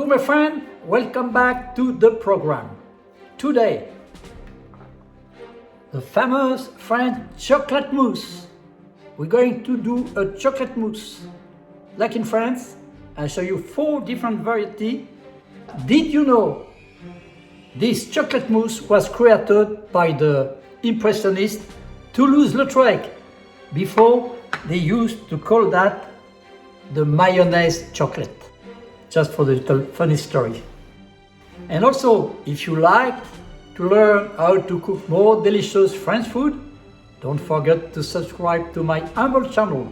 Bonjour my friend, welcome back to the program. Today, the famous French chocolate mousse. We're going to do a chocolate mousse. Like in France, I show you 4 different varieties. Did you know this chocolate mousse was created by the impressionist Toulouse Lautrec? Before, they used to call that the mayonnaise chocolate. Just for the little funny story. And also, if you like to learn how to cook more delicious French food, don't forget to subscribe to my humble channel.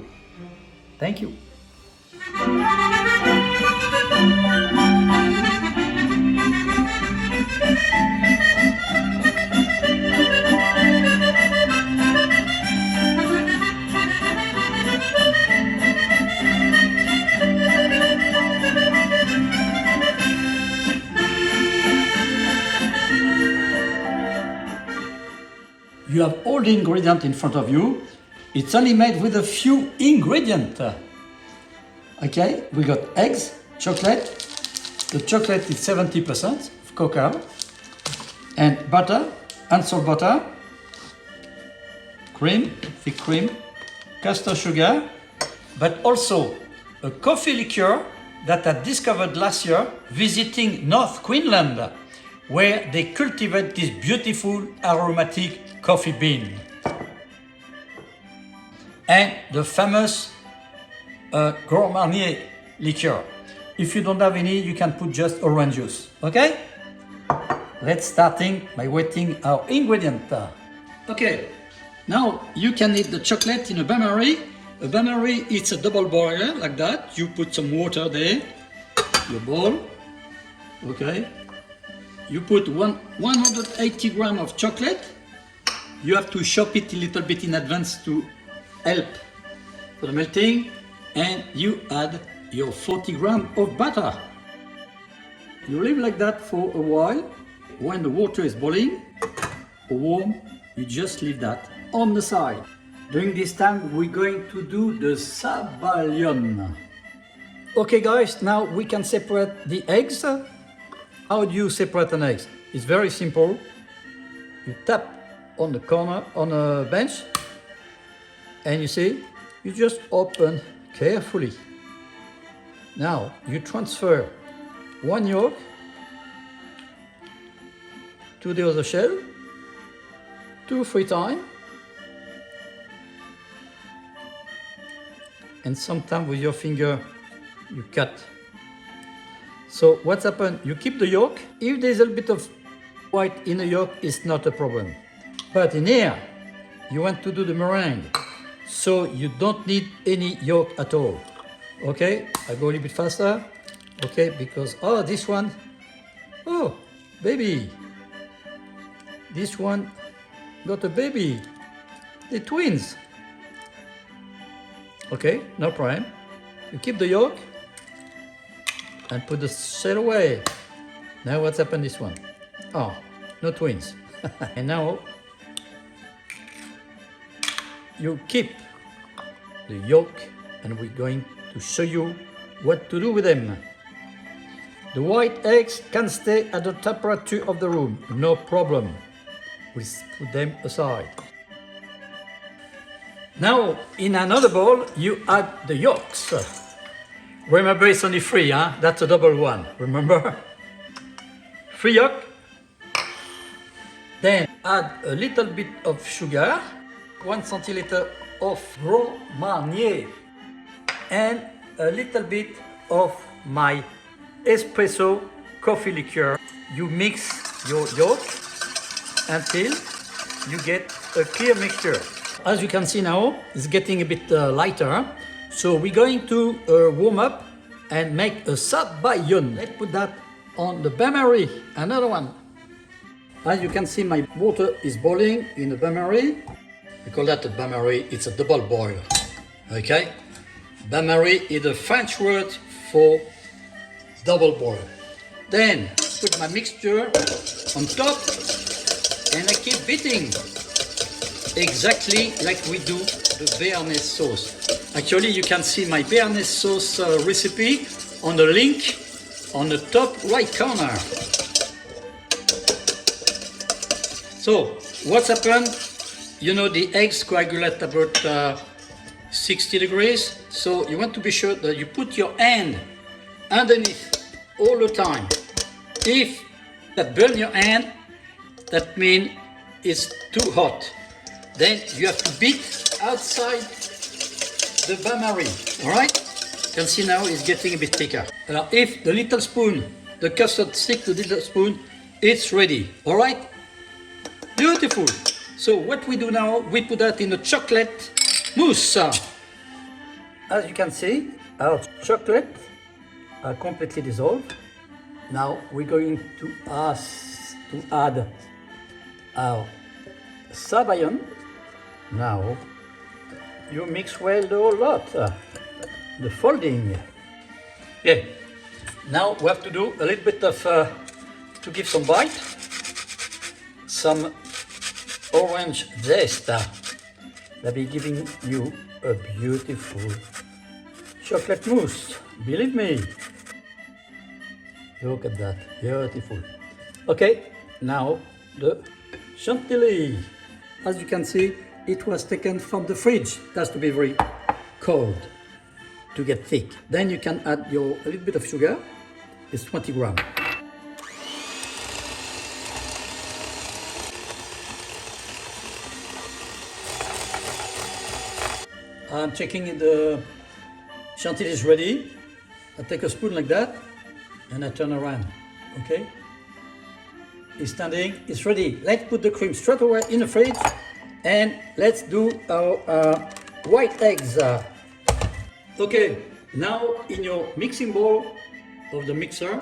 Thank you. You have all the ingredients in front of you. It's only made with a few ingredients. Okay, we got eggs, chocolate. The chocolate is 70% of cocoa. And butter, unsalt butter, cream, thick cream, castor sugar, but also a coffee liqueur that I discovered last year visiting North Queensland, where they cultivate this beautiful aromatic coffee bean. And the famous Grand Marnier liqueur. If you don't have any, you can put just orange juice, okay? Let's starting by wetting our ingredient. Okay, now you can need the chocolate in a bain-marie. A bain-marie, it's a double boiler like that. You put some water there, your bowl, okay? You put 180 grams of chocolate. You have to chop it a little bit in advance to help for the melting. And you add your 40 grams of butter. You leave like that for a while. When the water is boiling or warm, you just leave that on the side. During this time, we're going to do the Sabayon. Okay guys, now we can separate the eggs. How do you separate an egg? It's very simple. You tap on the corner, on a bench, and you see, you just open carefully. Now, you transfer one yolk to the other shell, 2-3 times, and sometimes with your finger, you cut. So what's happened? You keep the yolk. If there's a little bit of white in the yolk, it's not a problem. But in here, you want to do the meringue. So you don't need any yolk at all. Okay, I go a little bit faster. Okay, because, oh, this one, oh, baby. This one got a baby. They're twins. Okay, no problem. You keep the yolk and put the shell away. Now what's happened this one? Oh, no twins. And now you keep the yolk and we're going to show you what to do with them. The white eggs can stay at the temperature of the room, no problem. We put them aside. Now in another bowl you add the yolks. Remember, it's only 3, huh? That's a double one, remember? 3 yolk. Then add a little bit of sugar, 1 centiliter of Grand Marnier, and a little bit of my espresso coffee liqueur. You mix your yolk until you get a clear mixture. As you can see now, it's getting a bit lighter. So we're going to warm up and make a Sabayon. Let's put that on the bain-marie, another one. As you can see, my water is boiling in the bain-marie. We call that a bain-marie, it's a double boil. Okay? Bain-marie is a French word for double boil. Then put my mixture on top and I keep beating. Exactly like we do the béarnaise sauce. Actually, you can see my béarnaise sauce recipe on the link on the top right corner. So what's happened? You know the eggs coagulate about 60 degrees. So you want to be sure that you put your hand underneath all the time. If that burn your hand, that means it's too hot. Then you have to beat outside the bain-marie, all right? You can see now it's getting a bit thicker. Now if the little spoon, the custard stick to the little spoon, it's ready, all right? Beautiful. So what we do now, we put that in the chocolate mousse. As you can see, our chocolate are completely dissolved. Now we're going to add our Sabayon. Now you mix well the whole lot, the folding. Yeah. Now we have to do a little bit of, to give some bite, some orange zest. They'll be giving you a beautiful chocolate mousse. Believe me. Look at that, beautiful. Okay, now the Chantilly. As you can see, it was taken from the fridge. It has to be very cold to get thick. Then you can add a little bit of sugar. It's 20 grams. I'm checking if the Chantilly is ready. I take a spoon like that and I turn around. Okay? It's standing, it's ready. Let's put the cream straight away in the fridge and let's do our white eggs. Okay, now in your mixing bowl of the mixer,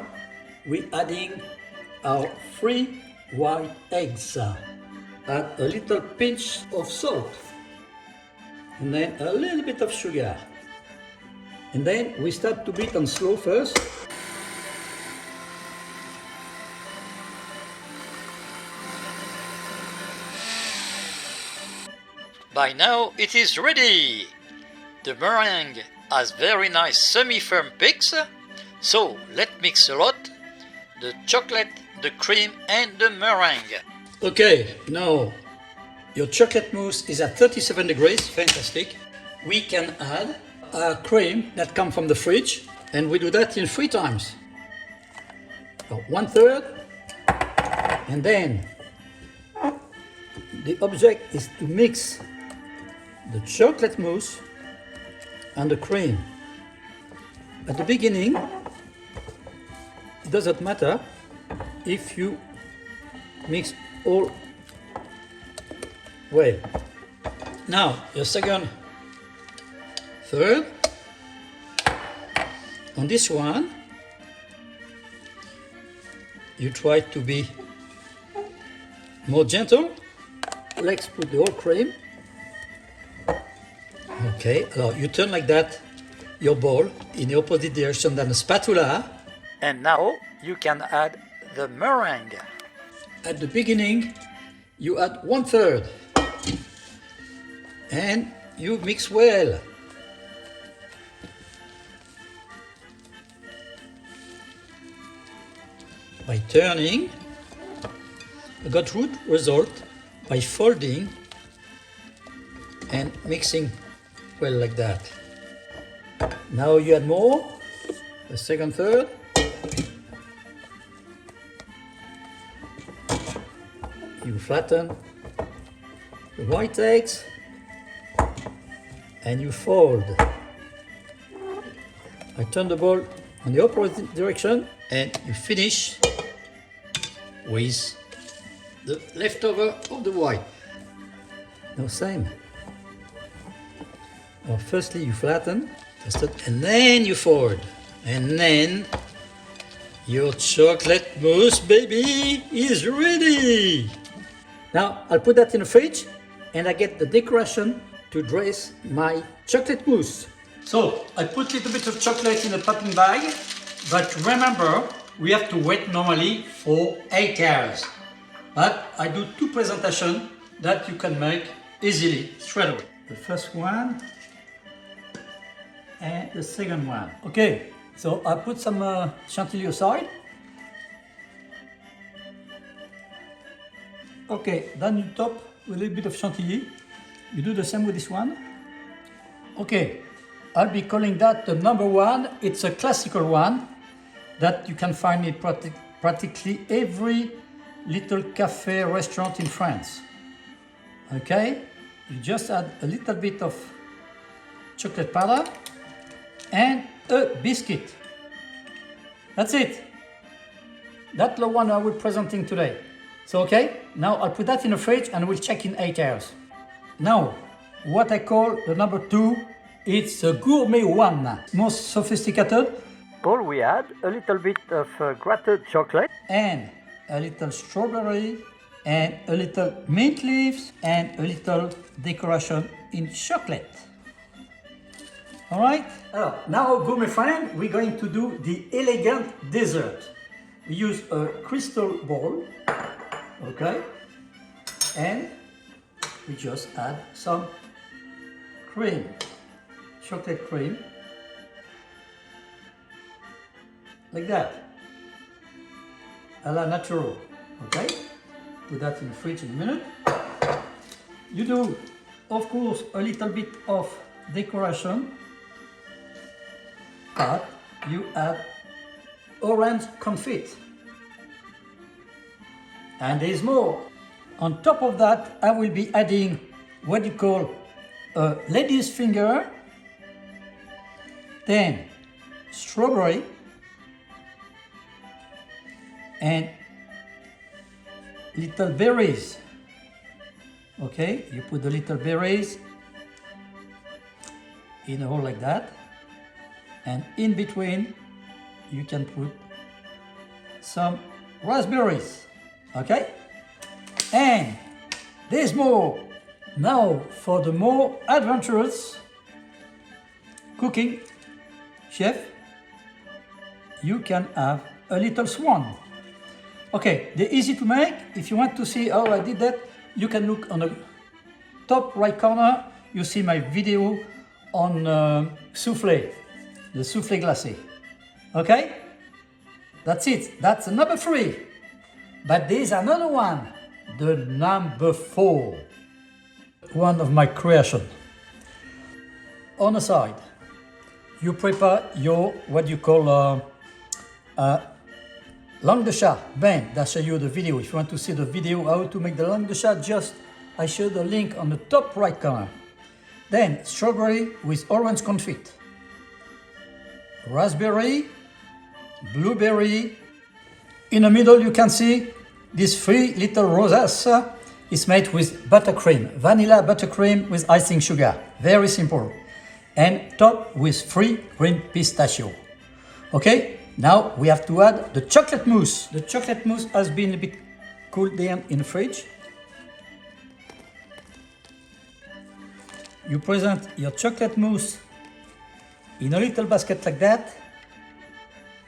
we're adding our 3 white eggs. Add a little pinch of salt and then a little bit of sugar. And then we start to beat on slow first. By now it is ready! The meringue has very nice semi-firm peaks, so let's mix a lot, the chocolate, the cream and the meringue. Okay, now your chocolate mousse is at 37 degrees, fantastic. We can add a cream that comes from the fridge and we do that in 3 times. So 1/3 and then the object is to mix the chocolate mousse and the cream. At the beginning, it doesn't matter if you mix all well. Now, your second third. On this one, you try to be more gentle. Let's put the whole cream. Okay, alors you turn like that your bowl in the opposite direction than the spatula. And now you can add the meringue. At the beginning, you add 1/3 and you mix well. By turning, you got good result by folding and mixing well like that. Now you add more, the second third. You flatten the white eggs and you fold. I turn the bowl on the opposite direction and you finish with the leftover of the white. Now same. Now firstly you flatten, and then you fold. And then your chocolate mousse baby is ready. Now I'll put that in the fridge and I get the decoration to dress my chocolate mousse. So I put a little bit of chocolate in a packing bag, but remember we have to wait normally for 8 hours. But I do 2 presentations that you can make easily straight away. The first one and the second one. Okay, So I put some Chantilly aside. Okay, then you top with a little bit of Chantilly. You do the same with this one. Okay, I'll be calling that the number one. It's a classical one that you can find in practically every little cafe restaurant in France. Okay, you just add a little bit of chocolate powder and a biscuit. That's it. That's the one I will be presenting today. So okay, now I'll put that in the fridge and we'll check in 8 hours. Now, what I call the number two, it's a gourmet one, most sophisticated. All we add a little bit of grated chocolate and a little strawberry and a little mint leaves and a little decoration in chocolate. All right. Now, gourmet friend, we're going to do the elegant dessert. We use a crystal bowl, okay, and we just add some cream, chocolate cream, like that, a la natural, okay? Put that in the fridge in a minute. You do, of course, a little bit of decoration, but you add orange confit. And there's more. On top of that, I will be adding what you call a lady's finger, then strawberry, and little berries. Okay, you put the little berries in a hole like that, and in between you can put some raspberries. Okay, and there's more. Now for the more adventurous cooking chef, you can have a little swan. Okay, they're easy to make. If you want to see how I did that, you can look on the top right corner. You see my video on souffle, the souffle glacé. Okay, that's it. That's number three. But there's another one, the number four. One of my creation. On the side, you prepare your what you call langue de chat. Ben, I'll show you the video. If you want to see the video how to make the langue de chat, just I show the link on the top right corner. Then strawberry with orange confit, raspberry, blueberry. In the middle you can see these three little roses. Is made with buttercream, vanilla buttercream with icing sugar. Very simple. And top with free cream pistachio. Okay, now we have to add the chocolate mousse. The chocolate mousse has been a bit cooled down in the fridge. You present your chocolate mousse in a little basket like that,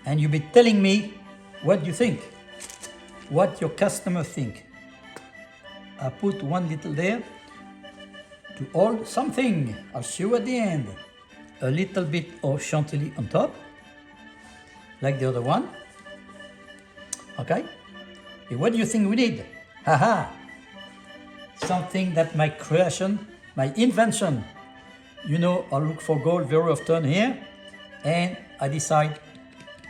and you'll be telling me what you think, what your customer think. I put one little there to hold something. I'll show you at the end. A little bit of Chantilly on top, like the other one. Okay. And what do you think we need? Haha. Something that my creation, my invention. You know, I look for gold very often here, and I decide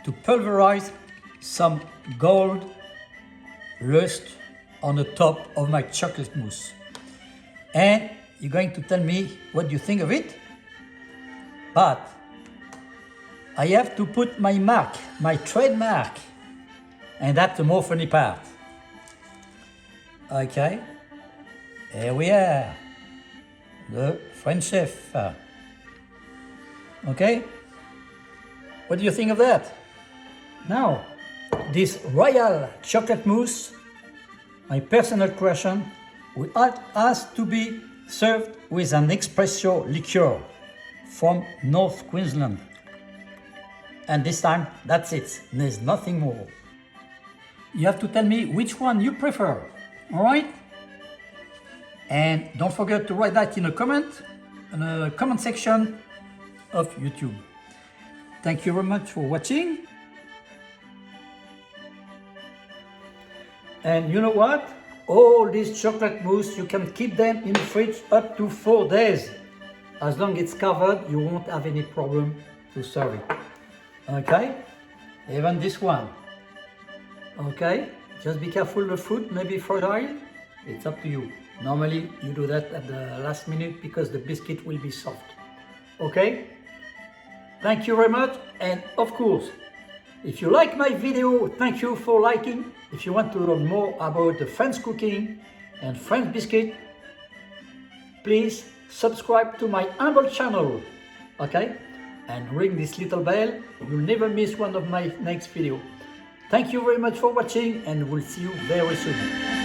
to pulverize some gold lust on the top of my chocolate mousse. And you're going to tell me what you think of it. But I have to put my mark, my trademark. And that's the more funny part. Okay. Here we are. The French chef. Okay. What do you think of that? Now, this royal chocolate mousse, my personal creation, has to be served with an espresso liqueur from North Queensland. And this time, that's it. There's nothing more. You have to tell me which one you prefer, all right? And don't forget to write that in the comment section of YouTube. thank you very much for watching. And you know what? All these chocolate mousse, you can keep them in the fridge up to 4 days. As long as it's covered, you won't have any problem to serve it. Okay? Even this one. Okay? Just be careful the fruit, maybe fragile. It's up to you. Normally, you do that at the last minute because the biscuit will be soft. Okay? Thank you very much. And of course, if you like my video, thank you for liking. If you want to learn more about the French cooking and French biscuit, please subscribe to my humble channel, okay? And ring this little bell. You'll never miss one of my next video. Thank you very much for watching, and we'll see you very soon.